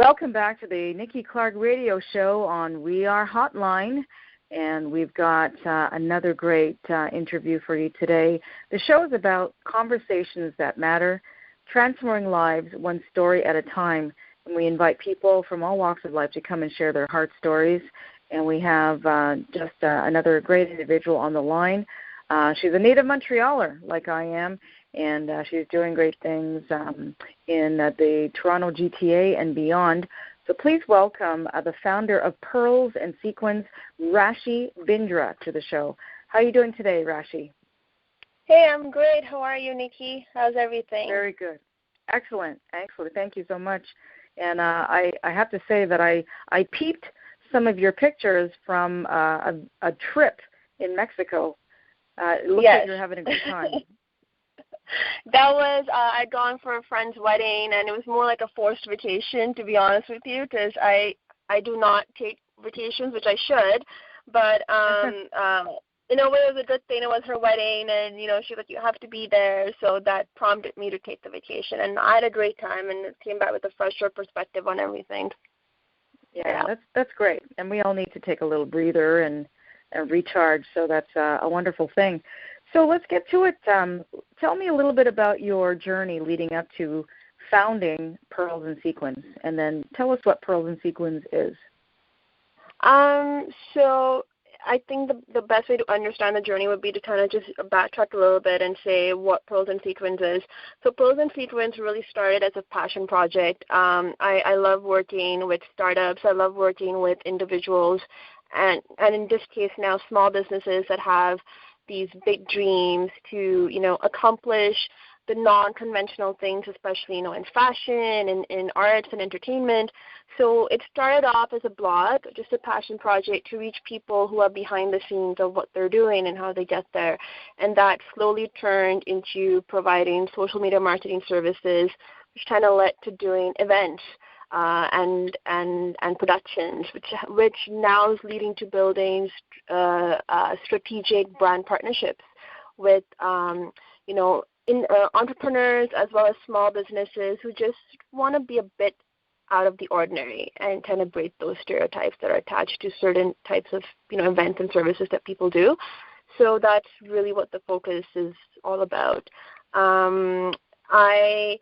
Welcome back to the Nikki Clarke Radio Show on We Are Hotline, and we've got another great interview for you today. The show is about conversations that matter, transforming lives one story at a time, and we invite people from all walks of life to come and share their heart stories, and we have another great individual on the line. She's a native Montrealer, like I am, and she's doing great things in the Toronto GTA and beyond. So please welcome the founder of Pearls and Sequins, Rashi Bindra, to the show. How are you doing today, Rashi? Hey, I'm great. How are you, Nikki? How's everything? Very good. Excellent. Thank you so much. And I have to say that I peeped some of your pictures from a trip in Mexico. It looks like you're having a good time. That was, I'd gone for a friend's wedding, and it was more like a forced vacation, to be honest with you, because I do not take vacations, which I should, but in a way it was a good thing. It was her wedding, and, she's like, you have to be there, so that prompted me to take the vacation, and I had a great time, and it came back with a fresher perspective on everything. Yeah, that's great, and we all need to take a little breather and recharge, so that's a wonderful thing. So let's get to it. Tell me a little bit about your journey leading up to founding Pearls and Sequins, and then tell us what Pearls and Sequins is. So I think the best way to understand the journey would be to kind of just backtrack a little bit and say what Pearls and Sequins is. So Pearls and Sequins really started as a passion project. I love working with startups. I love working with individuals, and in this case now small businesses that have these big dreams to, accomplish the non-conventional things, especially, in fashion and in arts and entertainment. So it started off as a blog, just a passion project to reach people who are behind the scenes of what they're doing and how they get there. And that slowly turned into providing social media marketing services, which kind of led to doing events and productions, which now is leading to building strategic brand partnerships with entrepreneurs as well as small businesses who just want to be a bit out of the ordinary and kind of break those stereotypes that are attached to certain types of events and services that people do. So that's really what the focus is all about. I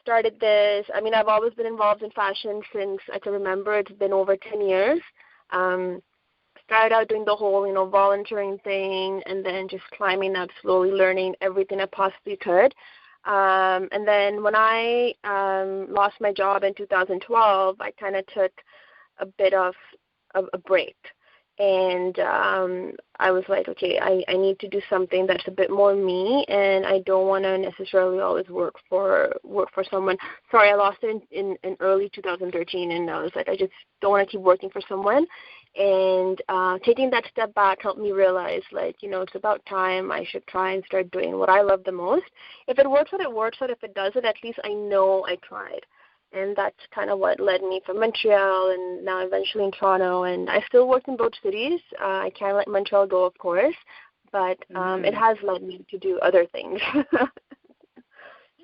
started this. I've always been involved in fashion since I can remember. It's been over 10 years. Started out doing the whole, volunteering thing, and then just climbing up, slowly learning everything I possibly could. And then when I lost my job in 2012, I kind of took a bit of a break. And I was like, okay, I need to do something that's a bit more me, and I don't want to necessarily always work for someone. Sorry, I lost it in early 2013, and I was like, I just don't want to keep working for someone. And taking that step back helped me realize, it's about time I should try and start doing what I love the most. If it works out, it works out. If it doesn't, at least I know I tried. And that's kind of what led me from Montreal and now eventually in Toronto. And I still work in both cities. I can't let Montreal go, of course, but it has led me to do other things.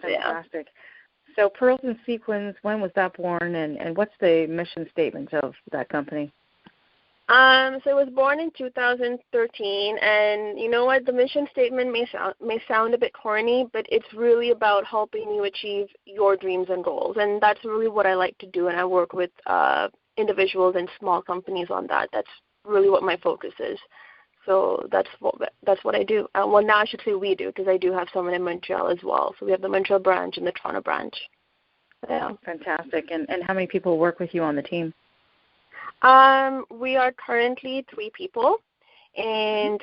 Fantastic. So Pearls and Sequins, when was that born, and what's the mission statement of that company? So it was born in 2013, and you know what? The mission statement may sound a bit corny, but it's really about helping you achieve your dreams and goals, and that's really what I like to do. And I work with individuals and small companies on that. That's really what my focus is. So that's what I do. Well, now I should say we do, because I do have someone in Montreal as well. So we have the Montreal branch and the Toronto branch. Yeah. Fantastic. And how many people work with you on the team? We are currently 3 people, and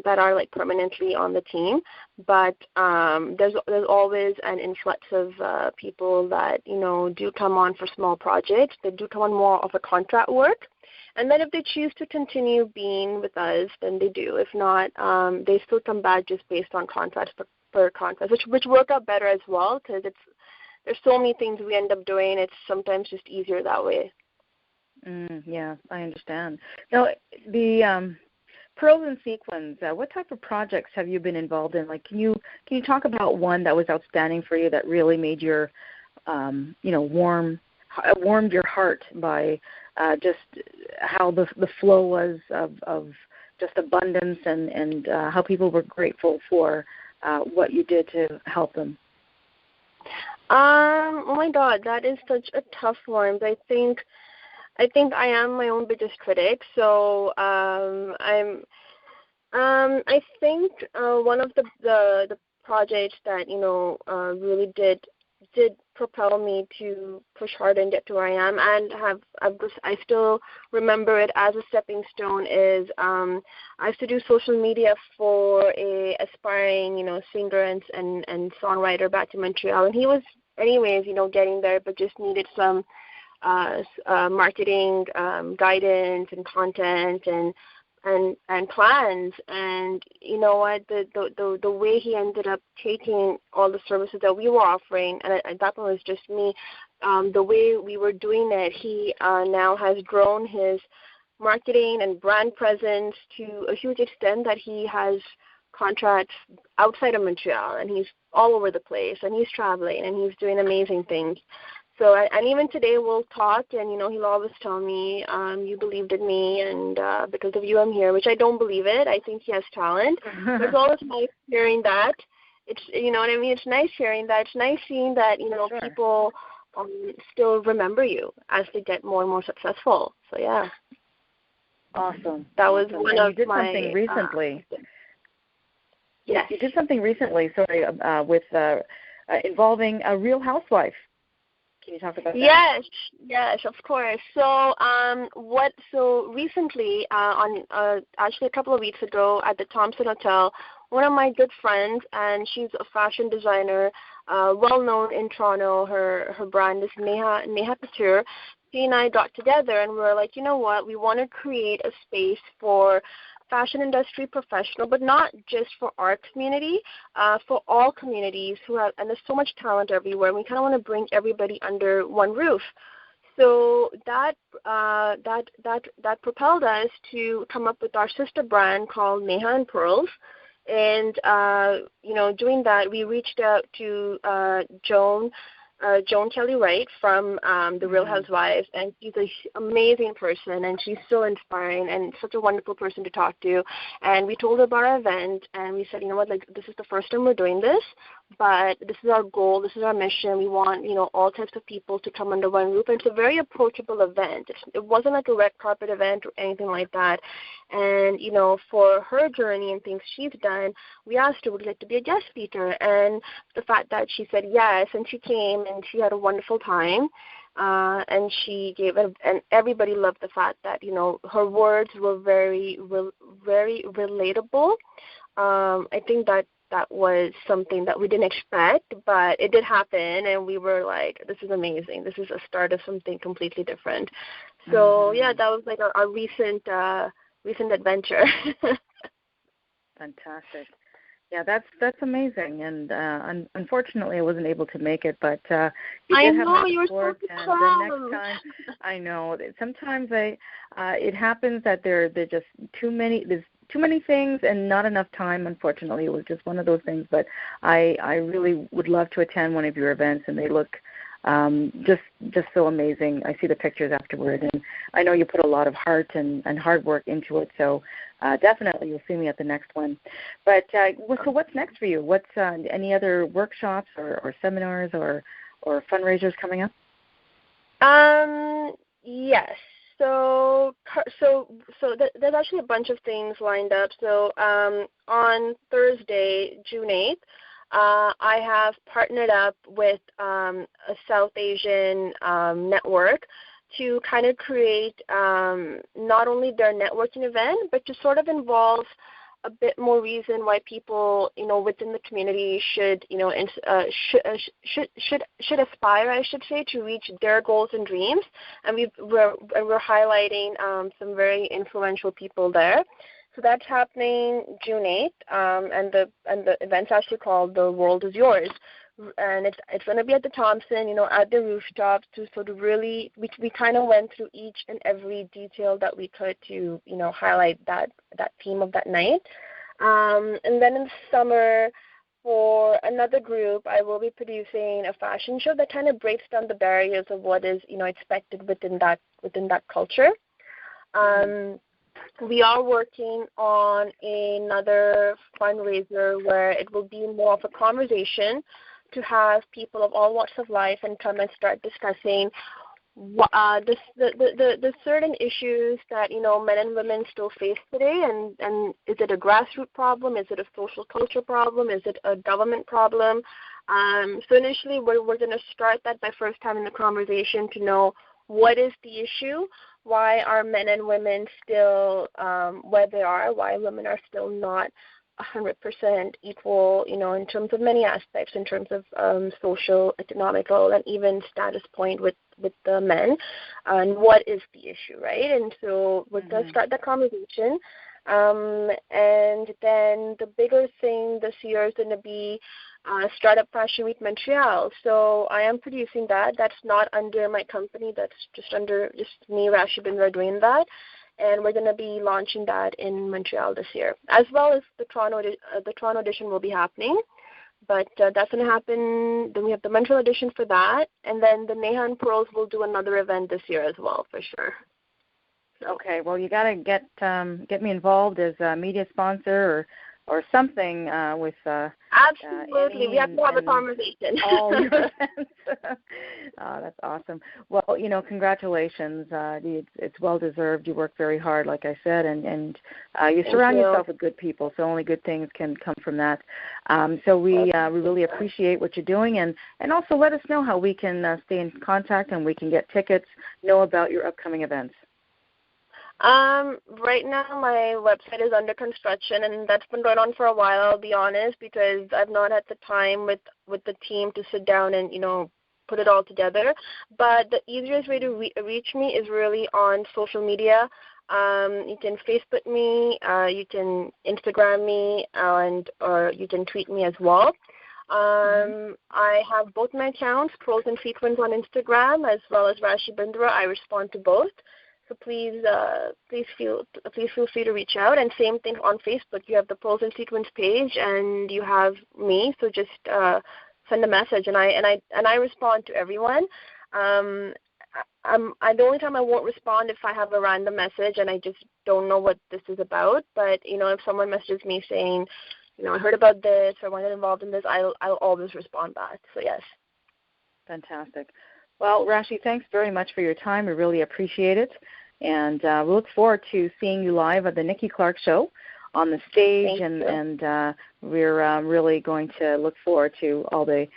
that are permanently on the team. But there's always an influx of people that do come on for small projects. They do come on more of a contract work, and then if they choose to continue being with us, then they do. If not, they still come back just based on contracts per contract, which work out better as well, because there's so many things we end up doing. It's sometimes just easier that way. Yeah, I understand. Now, the Pearls and Sequins, what type of projects have you been involved in? Can you talk about one that was outstanding for you that really made your, warm warmed your heart by just how the flow was of just abundance and how people were grateful for what you did to help them? Oh my God, that is such a tough one. I think I am my own biggest critic. So I think one of the projects that really did propel me to push hard and get to where I am, and I still remember it as a stepping stone, is I used to do social media for a aspiring singer and songwriter back in Montreal, and he was anyways getting there, but just needed some marketing guidance and content and plans. And you know what, the way he ended up taking all the services that we were offering, and at that point it was just me, the way we were doing it, he now has grown his marketing and brand presence to a huge extent that he has contracts outside of Montreal, and he's all over the place, and he's traveling, and he's doing amazing things. So, and even today we'll talk, and he'll always tell me, you believed in me, and because of you I'm here, which I don't believe it. I think he has talent. But it's always nice hearing that. It's what I mean. It's nice hearing that. It's nice seeing that Sure. people still remember you as they get more and more successful. So yeah. Awesome. That was awesome. one and of you did my. something recently. Yes. You did something recently. Sorry, with involving a real housewife. Can you talk about that? Yes, of course. So, So recently, actually a couple of weeks ago, at the Thompson Hotel, one of my good friends, and she's a fashion designer, well known in Toronto. Her brand is Neha Couture. She and I got together, and we were like, you know what? We want to create a space for fashion industry professional, but not just for our community, for all communities who have, and there's so much talent everywhere, and we kind of want to bring everybody under one roof. So that propelled us to come up with our sister brand called Neha and Pearls. And, doing that, we reached out to Joan Kelly Wright from The Real Housewives, and she's an amazing person, and she's so inspiring and such a wonderful person to talk to. And we told her about our event, and we said, you know what, like, this is the first time we're doing this, but this is our goal, this is our mission. We want, all types of people to come under one roof, and it's a very approachable event. It wasn't like a red carpet event or anything like that. And, for her journey and things she's done, we asked her, would you like to be a guest speaker? And the fact that she said yes, and she came, and she had a wonderful time, and she gave it, and everybody loved the fact that, her words were very, very relatable. I think that was something that we didn't expect, but it did happen, and we were like, this is amazing. This is a start of something completely different. So, yeah, that was like our recent adventure. Fantastic. Yeah, that's amazing, and unfortunately I wasn't able to make it, but you did have my support, and the next time, I know sometimes it happens that there's just there's too many things and not enough time. Unfortunately, it was just one of those things, but I really would love to attend one of your events, and they look just so amazing. I see the pictures afterward, and I know you put a lot of heart and hard work into it, so definitely you'll see me at the next one. But so what's next for you? What's any other workshops or seminars or fundraisers coming up? Yes. So there's actually a bunch of things lined up. So on Thursday, June 8th, I have partnered up with a South Asian network to kind of create not only their networking event, but to sort of involve a bit more reason why people, within the community should aspire, I should say, to reach their goals and dreams. And we're highlighting some very influential people there. So that's happening June 8th, and the event's actually called The World Is Yours. And it's going to be at the Thompson, at the rooftop, to sort of really, we kind of went through each and every detail that we could to, highlight that theme of that night. And then in the summer, for another group, I will be producing a fashion show that kind of breaks down the barriers of what is, expected within that culture. We are working on another fundraiser where it will be more of a conversation to have people of all walks of life and come and start discussing the certain issues that men and women still face today, and is it a grassroots problem? Is it a social culture problem? Is it a government problem? So initially, we're going to start that by first having the conversation to know what is the issue, why are men and women still where they are, why women are still not 100% equal, in terms of many aspects, in terms of social, economical, and even status point with the men, and what is the issue, right? And so we're going to start that conversation. And then the bigger thing this year is going to be Startup Fashion Week Montreal. So I am producing that. That's not under my company. That's just me, Rashi, Bindra, doing that. And we're going to be launching that in Montreal this year, as well as the Toronto edition will be happening. But that's going to happen. Then we have the Montreal edition for that, and then the Neha and Pearls will do another event this year as well, for sure. Okay, well, you got to get me involved as a media sponsor or something with. Absolutely, we have to have a conversation. All your events. Oh, that's awesome. Well, congratulations. It's well deserved. You work very hard, like I said, and you surround yourself with good people. So only good things can come from that. So we really appreciate what you're doing, and also let us know how we can stay in contact and we can get tickets, know about your upcoming events. Right now my website is under construction, and that's been going on for a while, I'll be honest, because I've not had the time with the team to sit down and, put it all together. But the easiest way to reach me is really on social media. You can Facebook me, you can Instagram me, or you can tweet me as well. I have both my accounts, Pros and Sequins on Instagram, as well as Rashi Bindra. I respond to both. So please feel free to reach out. And same thing on Facebook. You have the Pearls and Sequins page, and you have me. So just send a message, and I respond to everyone. The only time I won't respond if I have a random message and I just don't know what this is about. But if someone messages me saying, I heard about this or I want to get involved in this, I'll always respond back. So yes. Fantastic. Well, Rashi, thanks very much for your time. We really appreciate it. And we look forward to seeing you live at the Nikki Clarke Show on the stage. And we're really going to look forward to all the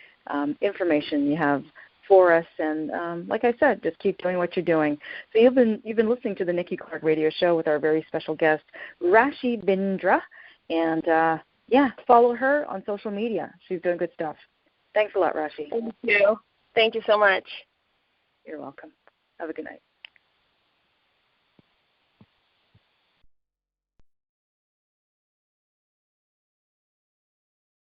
information you have for us. And like I said, just keep doing what you're doing. So you've been listening to the Nikki Clarke Radio Show with our very special guest, Rashi Bindra. And, follow her on social media. She's doing good stuff. Thanks a lot, Rashi. Thank you. Thank you so much. You're welcome. Have a good night.